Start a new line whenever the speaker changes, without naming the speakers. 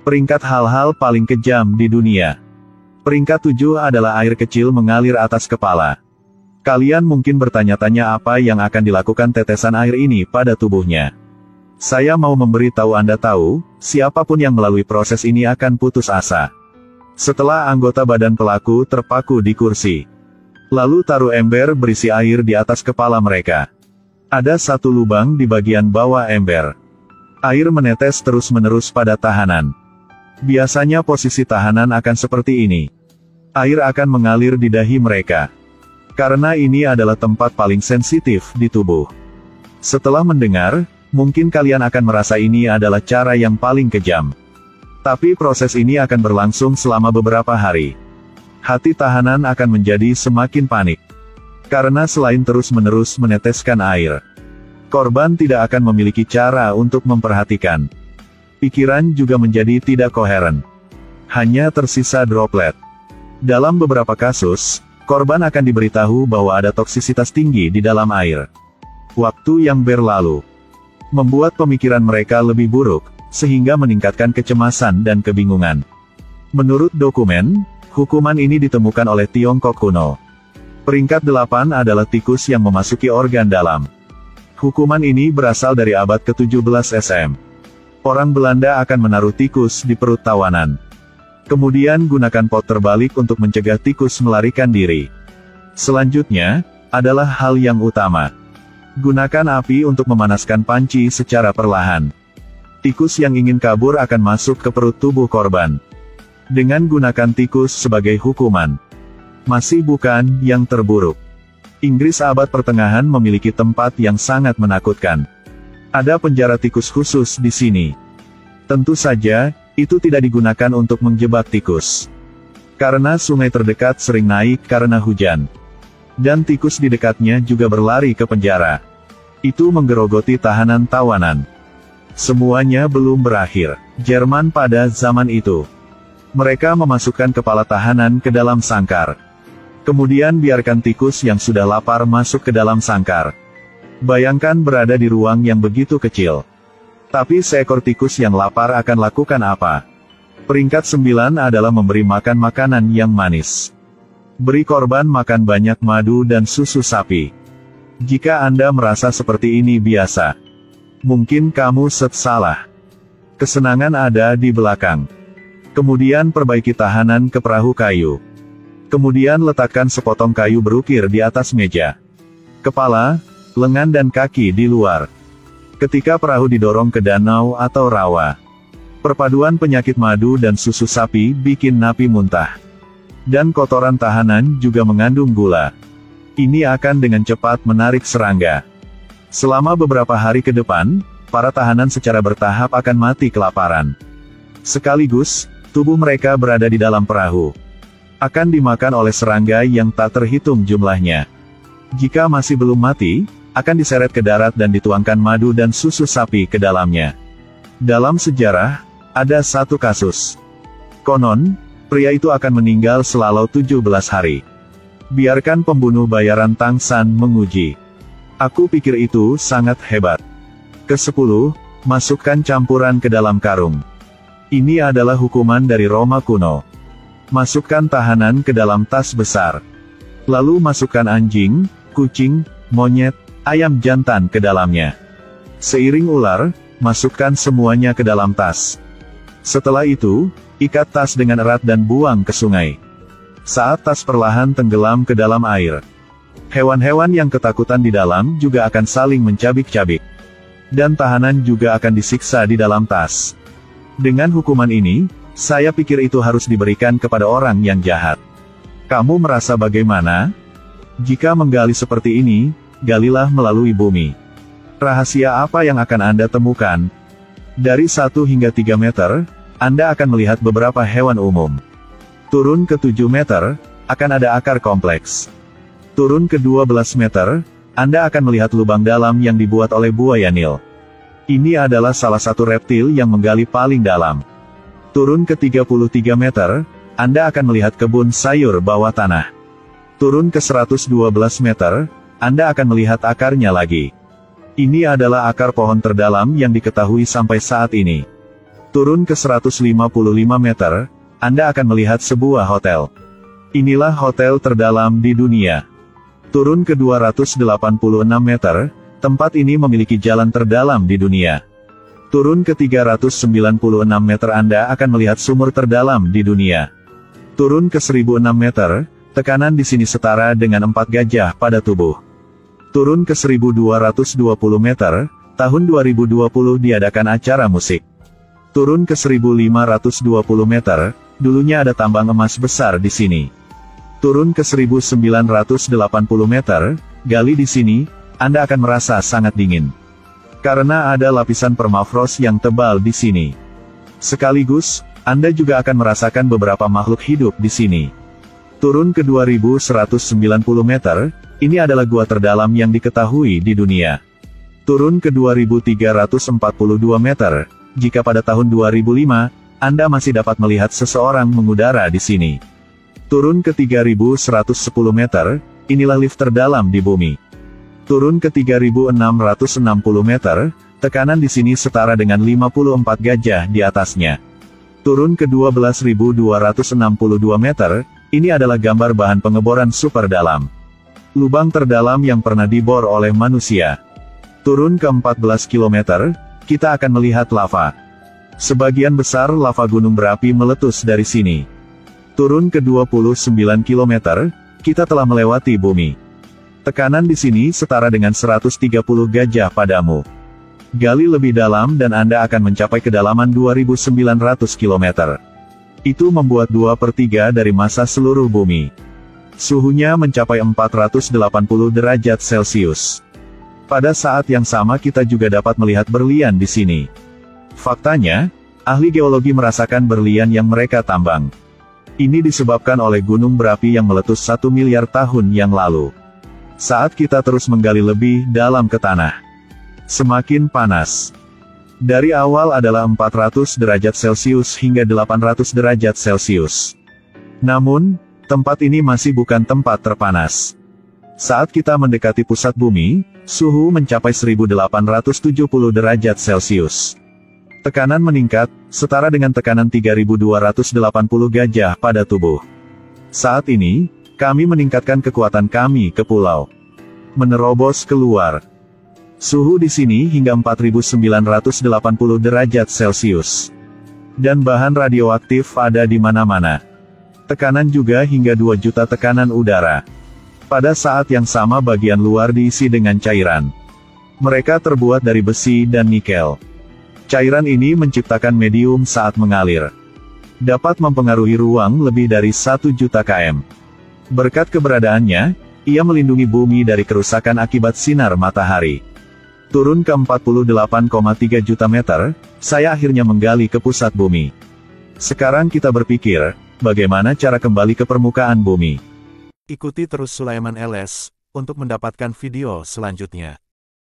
Peringkat hal-hal paling kejam di dunia. Peringkat 7 adalah air kecil mengalir atas kepala. Kalian mungkin bertanya-tanya apa yang akan dilakukan tetesan air ini pada tubuhnya. Saya mau memberitahu Anda tahu, siapapun yang melalui proses ini akan putus asa. Setelah anggota badan pelaku terpaku di kursi, lalu taruh ember berisi air di atas kepala mereka. Ada satu lubang di bagian bawah ember. Air menetes terus-menerus pada tahanan. Biasanya posisi tahanan akan seperti ini. Air akan mengalir di dahi mereka. Karena ini adalah tempat paling sensitif di tubuh. Setelah mendengar, mungkin kalian akan merasa ini adalah cara yang paling kejam. Tapi proses ini akan berlangsung selama beberapa hari. Hati tahanan akan menjadi semakin panik. Karena selain terus-menerus meneteskan air, korban tidak akan memiliki cara untuk memperhatikan. Pikiran juga menjadi tidak koheren. Hanya tersisa droplet. Dalam beberapa kasus, korban akan diberitahu bahwa ada toksisitas tinggi di dalam air. Waktu yang berlalu membuat pemikiran mereka lebih buruk, sehingga meningkatkan kecemasan dan kebingungan. Menurut dokumen, hukuman ini ditemukan oleh Tiongkok kuno. Peringkat 8 adalah tikus yang memasuki organ dalam. Hukuman ini berasal dari abad ke-17 SM. Orang Belanda akan menaruh tikus di perut tawanan. Kemudian gunakan pot terbalik untuk mencegah tikus melarikan diri. Selanjutnya, adalah hal yang utama. Gunakan api untuk memanaskan panci secara perlahan. Tikus yang ingin kabur akan masuk ke perut tubuh korban. Dengan gunakan tikus sebagai hukuman. Masih bukan yang terburuk. Inggris abad pertengahan memiliki tempat yang sangat menakutkan. Ada penjara tikus khusus di sini. Tentu saja, itu tidak digunakan untuk menjebak tikus. Karena sungai terdekat sering naik karena hujan. Dan tikus di dekatnya juga berlari ke penjara. Itu menggerogoti tahanan-tawanan. Semuanya belum berakhir. Jerman pada zaman itu. Mereka memasukkan kepala tahanan ke dalam sangkar. Kemudian biarkan tikus yang sudah lapar masuk ke dalam sangkar. Bayangkan berada di ruang yang begitu kecil. Tapi seekor tikus yang lapar akan lakukan apa? Peringkat 9 adalah memberi makan makanan yang manis. Beri korban makan banyak madu dan susu sapi. Jika Anda merasa seperti ini biasa, mungkin kamu salah. Kesenangan ada di belakang. Kemudian perbaiki tahanan ke perahu kayu. Kemudian letakkan sepotong kayu berukir di atas meja. Kepala, lengan dan kaki di luar. Ketika perahu didorong ke danau atau rawa, perpaduan penyakit madu dan susu sapi bikin napi muntah. Dan kotoran tahanan juga mengandung gula. Ini akan dengan cepat menarik serangga. Selama beberapa hari ke depan, para tahanan secara bertahap akan mati kelaparan. Sekaligus, tubuh mereka berada di dalam perahu. Akan dimakan oleh serangga yang tak terhitung jumlahnya. Jika masih belum mati, akan diseret ke darat dan dituangkan madu dan susu sapi ke dalamnya. Dalam sejarah, ada satu kasus. Konon, pria itu akan meninggal selalu 17 hari. Biarkan pembunuh bayaran Tangsan menguji. Aku pikir itu sangat hebat. Ke-10, masukkan campuran ke dalam karung. Ini adalah hukuman dari Roma kuno. Masukkan tahanan ke dalam tas besar. Lalu masukkan anjing, kucing, monyet, ayam jantan ke dalamnya. Seiring ular, masukkan semuanya ke dalam tas. Setelah itu, ikat tas dengan erat dan buang ke sungai. Saat tas perlahan tenggelam ke dalam air, hewan-hewan yang ketakutan di dalam juga akan saling mencabik-cabik. Dan tahanan juga akan disiksa di dalam tas. Dengan hukuman ini, saya pikir itu harus diberikan kepada orang yang jahat. Kamu merasa bagaimana? Jika menggali seperti ini, galilah melalui bumi. Rahasia apa yang akan Anda temukan? Dari 1 hingga 3 meter, Anda akan melihat beberapa hewan umum. Turun ke 7 meter, akan ada akar kompleks. Turun ke 12 meter, Anda akan melihat lubang dalam yang dibuat oleh buaya Nil. Ini adalah salah satu reptil yang menggali paling dalam. Turun ke 33 meter, Anda akan melihat kebun sayur bawah tanah. Turun ke 112 meter, Anda akan melihat akarnya lagi. Ini adalah akar pohon terdalam yang diketahui sampai saat ini. Turun ke 155 meter, Anda akan melihat sebuah hotel. Inilah hotel terdalam di dunia. Turun ke 286 meter, tempat ini memiliki jalan terdalam di dunia. Turun ke 396 meter Anda akan melihat sumur terdalam di dunia. Turun ke 1006 meter, tekanan di sini setara dengan 4 gajah pada tubuh. Turun ke 1220 meter, tahun 2020 diadakan acara musik. Turun ke 1520 meter, dulunya ada tambang emas besar di sini. Turun ke 1980 meter, gali di sini, Anda akan merasa sangat dingin. Karena ada lapisan permafrost yang tebal di sini. Sekaligus, Anda juga akan merasakan beberapa makhluk hidup di sini. Turun ke 2190 meter, ini adalah gua terdalam yang diketahui di dunia. Turun ke 2342 meter, jika pada tahun 2005, Anda masih dapat melihat seseorang mengudara di sini. Turun ke 3110 meter, inilah lift terdalam di bumi. Turun ke 3660 meter, tekanan di sini setara dengan 54 gajah di atasnya. Turun ke 12262 meter, ini adalah gambar bahan pengeboran super dalam. Lubang terdalam yang pernah dibor oleh manusia. Turun ke 14 km, kita akan melihat lava. Sebagian besar lava gunung berapi meletus dari sini. Turun ke 29 km, kita telah melewati bumi. Tekanan di sini setara dengan 130 gajah padamu. Gali lebih dalam dan Anda akan mencapai kedalaman 2900 km. Itu membuat 2/3 dari massa seluruh bumi. Suhunya mencapai 480 derajat Celcius. Pada saat yang sama kita juga dapat melihat berlian di sini. Faktanya, ahli geologi merasakan berlian yang mereka tambang. Ini disebabkan oleh gunung berapi yang meletus 1 miliar tahun yang lalu. Saat kita terus menggali lebih dalam ke tanah, semakin panas. Dari awal adalah 400 derajat Celcius hingga 800 derajat Celcius. Namun, tempat ini masih bukan tempat terpanas. Saat kita mendekati pusat bumi, suhu mencapai 1870 derajat Celcius. Tekanan meningkat, setara dengan tekanan 3280 gajah pada tubuh. Saat ini, kami meningkatkan kekuatan kami ke pulau. Menerobos keluar. Suhu di sini hingga 4980 derajat Celcius. Dan bahan radioaktif ada di mana-mana. Tekanan juga hingga 2 juta tekanan udara. Pada saat yang sama bagian luar diisi dengan cairan. Mereka terbuat dari besi dan nikel. Cairan ini menciptakan medium saat mengalir. Dapat mempengaruhi ruang lebih dari 1 juta km. Berkat keberadaannya, ia melindungi bumi dari kerusakan akibat sinar matahari. Turun ke 48,3 juta meter, saya akhirnya menggali ke pusat bumi. Sekarang kita berpikir, bagaimana cara kembali ke permukaan bumi. Ikuti terus Sulaiman LS, untuk mendapatkan video selanjutnya.